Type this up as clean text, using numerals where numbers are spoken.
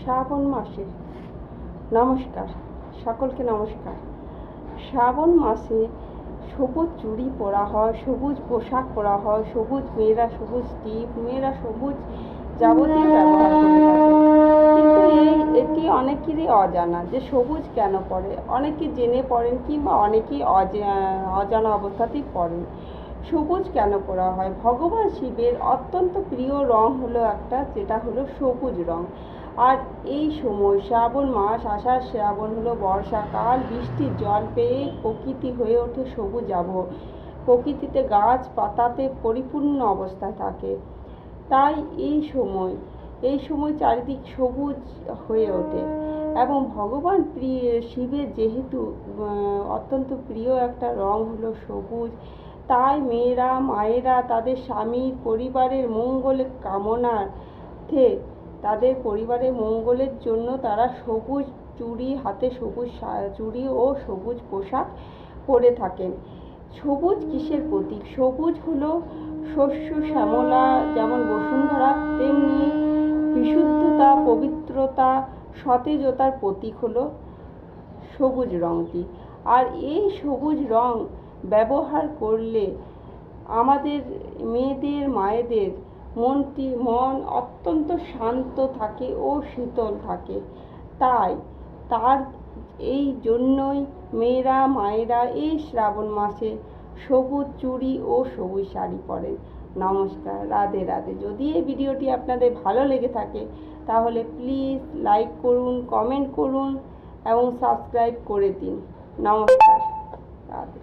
শ্রাবণ মাসে নমস্কার, সকলকে নমস্কার। শ্রাবণ মাসে সবুজ চুড়ি পরা হয়, সবুজ পোশাক পরা হয়, সবুজ মেয়েরা সবুজ টিপ, মেয়েরা সবুজ যাবতীয় ব্যবহার করে থাকে। কিন্তু এটি অনেকেরই অজানা যে সবুজ কেন পরে। অনেকে জেনে পড়েন কিংবা অনেকেই অজানা অবস্থাতেই পড়েন। সবুজ কেন পরা হয়? ভগবান শিবের অত্যন্ত প্রিয় রং হলো একটা, যেটা হলো সবুজ রং। আর এই সময় শ্রাবণ মাস, আষাঢ় শ্রাবণ হলো বর্ষাকাল। বৃষ্টির জল পেয়ে প্রকৃতি হয়ে ওঠে সবুজ আবহ। প্রকৃতিতে গাছ পাতাতে পরিপূর্ণ অবস্থায় থাকে। তাই এই সময় চারিদিক সবুজ হয়ে ওঠে এবং ভগবান শিবের যেহেতু অত্যন্ত প্রিয় একটা রং হলো সবুজ, তাই মেয়েরা মায়েরা তাদের স্বামীর পরিবারের মঙ্গলের কামনার্থে, তাদের পরিবারের মঙ্গলের জন্য তারা সবুজ চুড়ি, হাতে সবুজ চুড়ি ও সবুজ পোশাক পরে থাকেন। সবুজ কিসের প্রতীক? সবুজ হলো শস্য শ্যামলা, যেমন বসুন্ধরা, তেমনি বিশুদ্ধতা, পবিত্রতা, সতেজতার প্রতীক হলো সবুজ রঙটি। আর এই সবুজ রং ব্যবহার করলে আমাদের মেয়েদের মায়েদের মন অত্যন্ত শান্ত থাকে ও শীতল থাকে। তার এই জন্যই মেয়েরা মায়েরা এই শ্রাবণ মাসে সবুজ চুড়ি ও সবুজ শাড়ি পরেন। নমস্কার, রাধে রাধে। যদি এই ভিডিওটি আপনাদের ভালো লেগে থাকে তাহলে প্লিজ লাইক করুন, কমেন্ট করুন এবং সাবস্ক্রাইব করে দিন। নমস্কার, রাধে।